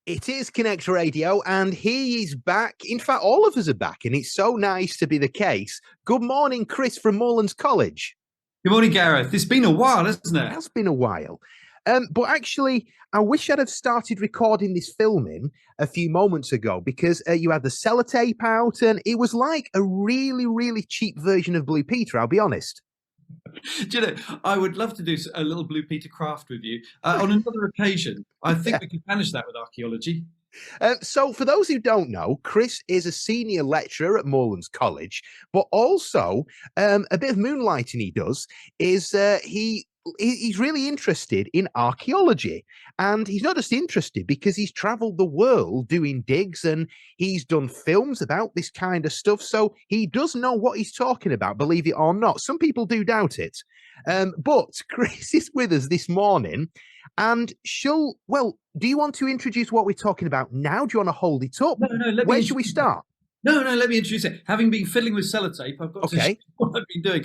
It is Connect Radio, and he is back. In fact, all of us are back, and it's so nice to be the case. Good morning, Chris from Moorlands College. Good morning, Gareth. It's been a while, hasn't It it? has been a while. But actually, I wish I'd have started recording this filming a few moments ago because you had the sellotape out, and it was like a really, really cheap version of Blue Peter, I'll be honest. Do you know, I would love to do a little Blue Peter craft with you on another occasion. I think we could manage that with archaeology. So, for those who don't know, Chris is a senior lecturer at Moorlands College, but also a bit of moonlighting he does is he's really interested in archaeology. And he's not just interested because he's traveled the world doing digs and he's done films about this kind of stuff. So he does know what he's talking about, believe it or not. Some people do doubt it. But Chris is with us this morning. And do you want to introduce what we're talking about now? Do you want to hold it up? No, Where should we start? No, let me introduce it. Having been fiddling with sellotape, I've got to show what I've been doing.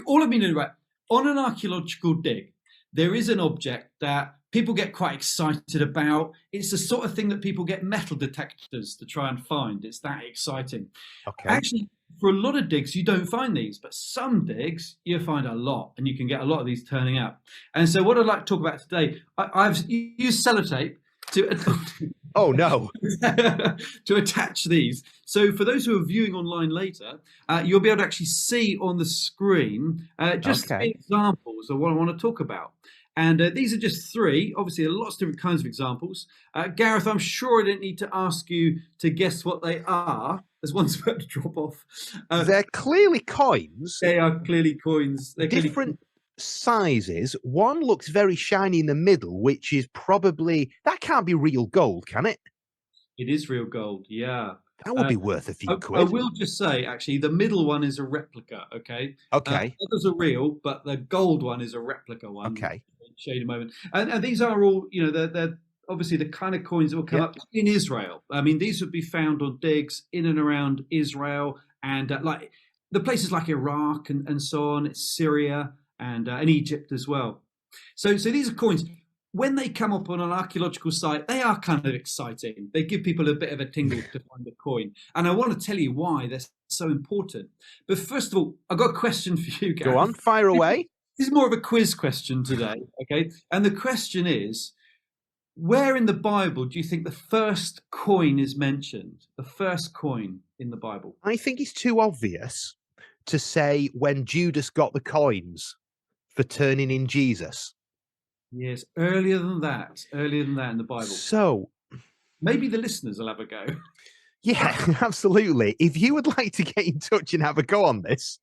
All I've been doing, right, on an archaeological dig, there is an object that people get quite excited about. It's the sort of thing that people get metal detectors to try and find. It's that exciting. Okay. Actually, for a lot of digs, you don't find these, but some digs, you find a lot, and you can get a lot of these turning up. And so what I'd like to talk about today, I've used sellotape to... Oh, no. to attach these. So for those who are viewing online later, you'll be able to actually see on the screen just three examples of what I want to talk about. And these are just three. Obviously, there are lots of different kinds of examples. Gareth, I'm sure I didn't need to ask you to guess what they are. There's one's about to drop off. They're clearly coins. They are clearly coins. They're different sizes. One looks very shiny in the middle, which is probably... That can't be real gold, can it? It is real gold, yeah. That would be worth a few quid. I will just say, actually, the middle one is a replica, okay? Okay. Others are real, but the gold one is a replica one. Okay. I'll show you in a moment. And these are all, you know, they're obviously the kind of coins that will come up in Israel. I mean, these would be found on digs in and around Israel and like the places like Iraq and so on, Syria and Egypt as well. So these are coins. When they come up on an archaeological site, they are kind of exciting. They give people a bit of a tingle to find a coin. And I want to tell you why they're so important. But first of all, I've got a question for you, Gareth. Go on, fire away. This is more of a quiz question today, okay? And the question is, where in the Bible do you think the first coin is mentioned? The first coin in the Bible? I think it's too obvious to say when Judas got the coins for turning in Jesus. Yes, earlier than that in the Bible. So maybe the listeners will have a go. Yeah, absolutely. If you would like to get in touch and have a go on this,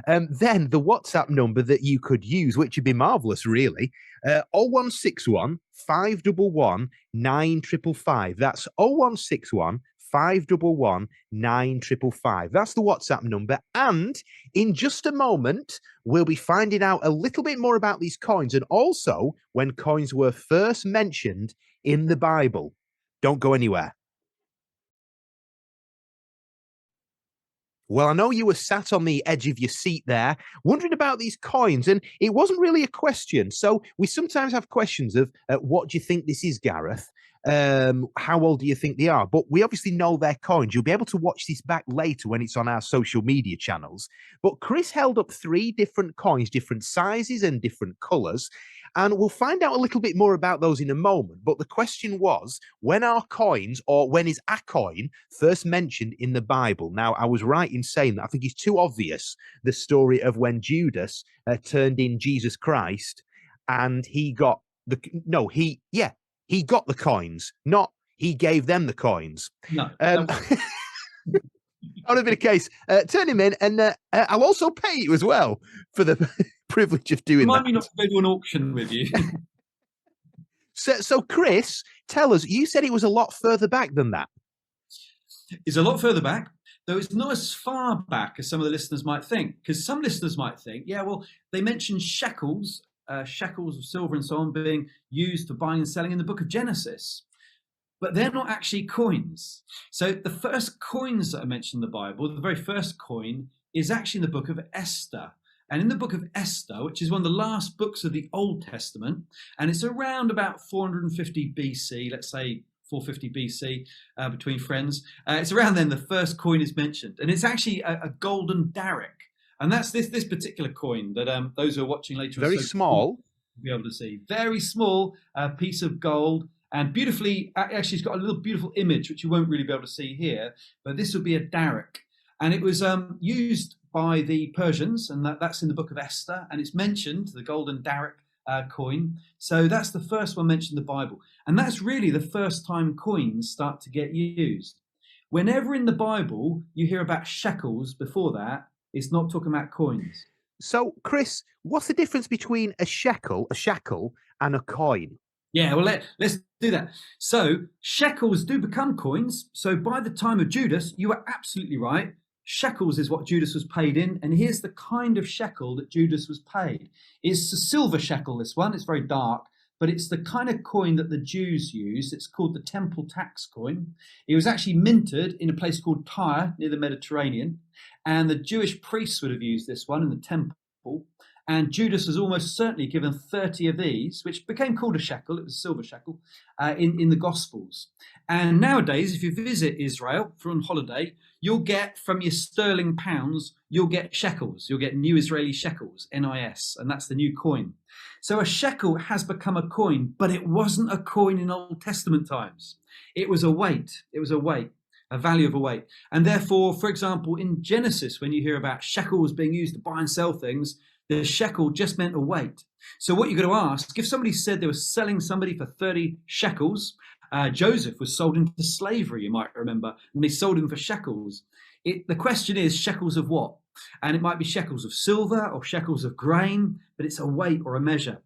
then the WhatsApp number that you could use, which would be marvellous, really, 0161 511 9555. That's 0161 511 9555. That's the WhatsApp number. And in just a moment, we'll be finding out a little bit more about these coins and also when coins were first mentioned in the Bible. Don't go anywhere. Well, I know you were sat on the edge of your seat there, wondering about these coins, and it wasn't really a question. So we sometimes have questions of, what do you think this is, Gareth? How old do you think they are? But we obviously know they're coins. You'll be able to watch this back later when it's on our social media channels. But Chris held up 3 different coins, different sizes and different colours. And we'll find out a little bit more about those in a moment. But the question was, when are coins, or when is a coin first mentioned in the Bible? Now, I was right in saying that I think it's too obvious, the story of when Judas turned in Jesus Christ and he got he got the coins, not he gave them the coins. No. That would have been a case. Turn him in, and I'll also pay you as well for the privilege of doing that. Remind me not to go to an auction with you. So, Chris, tell us, you said it was a lot further back than that. It's a lot further back, though it's not as far back as some of the listeners might think, because some listeners might think, yeah, well, they mentioned shekels of silver and so on being used for buying and selling in the book of Genesis. But they're not actually coins. So the first coins that are mentioned in the Bible, the very first coin, is actually in the book of Esther. And in the book of Esther, which is one of the last books of the Old Testament, and it's around about 450 BC, let's say 450 BC, between friends. It's around then the first coin is mentioned, and it's actually a golden daric. And that's this particular coin that those who are watching later Very small. will be able to see. Very small piece of gold, and beautifully, actually it's got a little beautiful image, which you won't really be able to see here, but this would be a daric. And it was used by the Persians, and that's in the book of Esther, and it's mentioned, the golden daric coin. So that's the first one mentioned in the Bible. And that's really the first time coins start to get used. Whenever in the Bible you hear about shekels before that, it's not talking about coins. So, Chris, what's the difference between a shackle, and a coin? Yeah, well, let's do that. So shekels do become coins. So by the time of Judas, you were absolutely right. Shekels is what Judas was paid in. And here's the kind of shekel that Judas was paid. It's a silver shekel, this one. It's very dark, but it's the kind of coin that the Jews used. It's called the temple tax coin. It was actually minted in a place called Tyre near the Mediterranean. And the Jewish priests would have used this one in the temple. And Judas was almost certainly given 30 of these, which became called a shekel. It was a silver shekel in the Gospels. And nowadays, if you visit Israel for on holiday, you'll get from your sterling pounds, you'll get shekels. You'll get new Israeli shekels, NIS, and that's the new coin. So a shekel has become a coin, but it wasn't a coin in Old Testament times. It was a weight. It was a weight. A value of a weight. And therefore, for example, in Genesis, when you hear about shekels being used to buy and sell things, the shekel just meant a weight. So what you've got to ask, if somebody said they were selling somebody for 30 shekels, Joseph was sold into slavery, you might remember, and they sold him for shekels. The question is shekels of what? And it might be shekels of silver or shekels of grain, but it's a weight or a measure.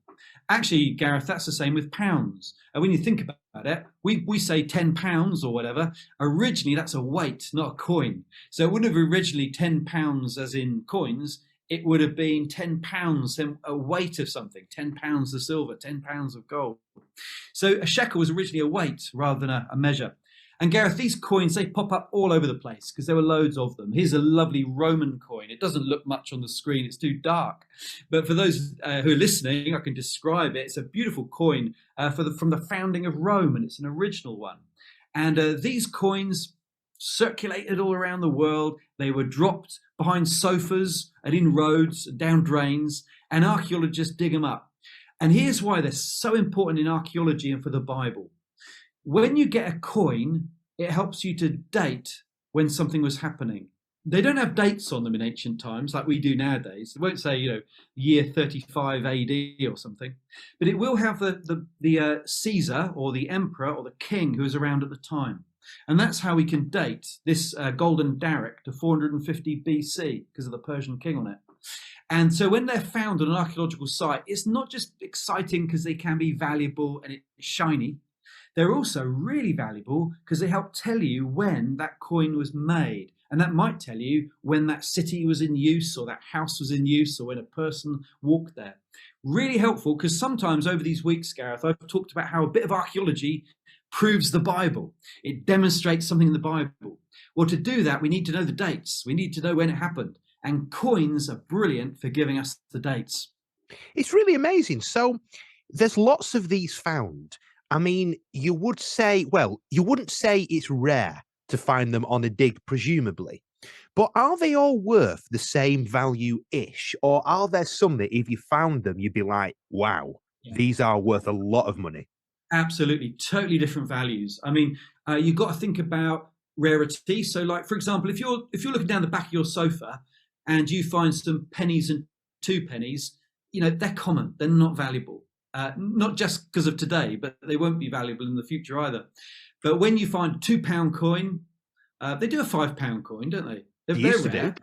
Actually, Gareth, that's the same with pounds. And when you think about it, we say 10 pounds or whatever. Originally, that's a weight, not a coin. So it wouldn't have originally 10 pounds as in coins. It would have been 10 pounds, a weight of something, 10 pounds of silver, 10 pounds of gold. So a shekel was originally a weight rather than a measure. And Gareth, these coins, they pop up all over the place because there were loads of them. Here's a lovely Roman coin. It doesn't look much on the screen. It's too dark. But for those who are listening, I can describe it. It's a beautiful coin from the founding of Rome, and it's an original one. And these coins circulated all around the world. They were dropped behind sofas and in roads and down drains, and archaeologists dig them up. And here's why they're so important in archaeology and for the Bible. When you get a coin, it helps you to date when something was happening. They don't have dates on them in ancient times like we do nowadays. They won't say, year 35 AD or something, but it will have the Caesar or the emperor or the king who was around at the time. And that's how we can date this golden daric to 450 BC because of the Persian king on it. And so when they're found on an archaeological site, it's not just exciting because they can be valuable and it's shiny. They're also really valuable because they help tell you when that coin was made. And that might tell you when that city was in use or that house was in use or when a person walked there. Really helpful because sometimes over these weeks, Gareth, I've talked about how a bit of archaeology proves the Bible. It demonstrates something in the Bible. Well, to do that, we need to know the dates. We need to know when it happened. And coins are brilliant for giving us the dates. It's really amazing. So there's lots of these found. I mean, you wouldn't say it's rare to find them on a dig, presumably. But are they all worth the same value-ish? Or are there some that if you found them, you'd be like, wow, these are worth a lot of money? Absolutely. Totally different values. I mean, you've got to think about rarity. So like, for example, if you're looking down the back of your sofa and you find some pennies and 2 pennies, they're common. They're not valuable. Not just because of today, but they won't be valuable in the future either. But when you find a £2 coin, they do a £5 coin, don't they? They're rare.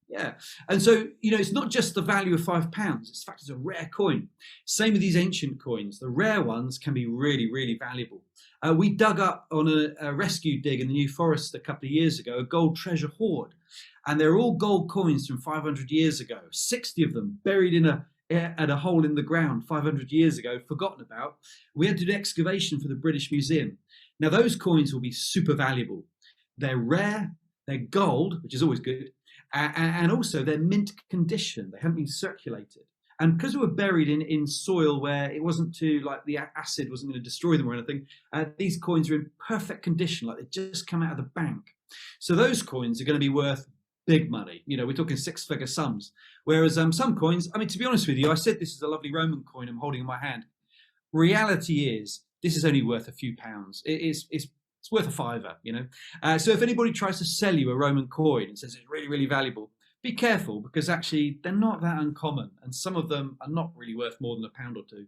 Yeah. And so, it's not just the value of £5. It's in fact, it's a rare coin. Same with these ancient coins. The rare ones can be really, really valuable. We dug up on a rescue dig in the New Forest a couple of years ago, a gold treasure hoard. And they're all gold coins from 500 years ago, 60 of them buried at a hole in the ground 500 years ago, forgotten about. We had to do excavation for the British Museum. Now, those coins will be super valuable. They're rare, they're gold, which is always good, and also they're mint condition. They haven't been circulated. And because they were buried in soil where it wasn't too, like, the acid wasn't going to destroy them or anything, these coins are in perfect condition, like they just come out of the bank. So those coins are going to be worth big money. We're talking six-figure sums. Whereas some coins, I mean, to be honest with you, I said this is a lovely Roman coin I'm holding in my hand. Reality is, this is only worth a few pounds. It's worth a fiver. So if anybody tries to sell you a Roman coin and says it's really, really valuable, be careful, because actually they're not that uncommon, and some of them are not really worth more than a pound or two.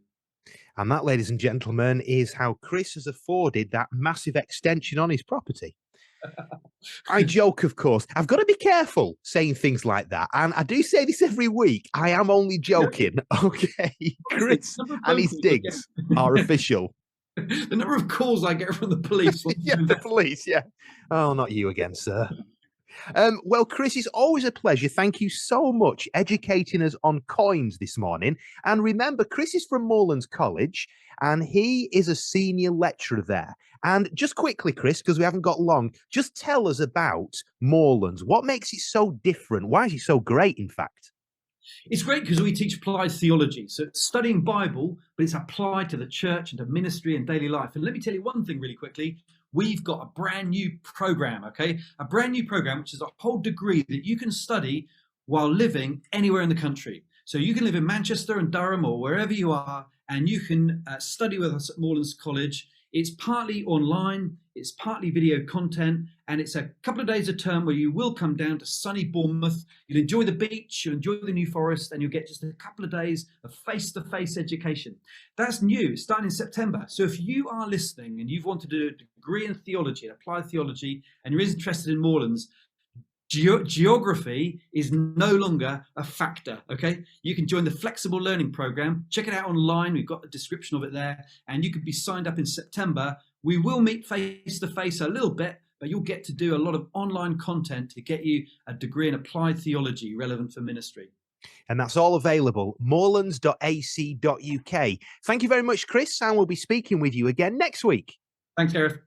And that, ladies and gentlemen, is how Chris has afforded that massive extension on his property. I joke, of course. I've got to be careful saying things like that. And I do say this every week. I am only joking. Okay. Chris and his digs are official. The number of calls I get from the police. Yeah, the police. Yeah. Oh, not you again, sir. Well, Chris, it's always a pleasure. Thank you so much educating us on coins this morning. And remember, Chris is from Moorlands College, and he is a senior lecturer there. And just quickly, Chris, because we haven't got long, just tell us about Moorlands. What makes it so different? Why is it so great, in fact? It's great because we teach applied theology. So it's studying Bible, but it's applied to the church and to ministry and daily life. And let me tell you one thing really quickly. We've got a brand new program, okay? A brand new program, which is a whole degree that you can study while living anywhere in the country. So you can live in Manchester and Durham or wherever you are, and you can study with us at Moorlands College. It's partly online, it's partly video content, and it's a couple of days a term where you will come down to sunny Bournemouth. You'll enjoy the beach, you'll enjoy the New Forest, and you'll get just a couple of days of face-to-face education. That's new, starting in September. So if you are listening and you've wanted to do a degree in theology, applied theology, and you're interested in Moorlands, geography is no longer a factor, okay? You can join the flexible learning program. Check it out online. We've got a description of it there, and you can be signed up in September. We will meet face to face a little bit, but you'll get to do a lot of online content to get you a degree in applied theology relevant for ministry. And that's all available, moorlands.ac.uk. Thank you very much, Chris, and we'll be speaking with you again next week. Thanks, Gareth.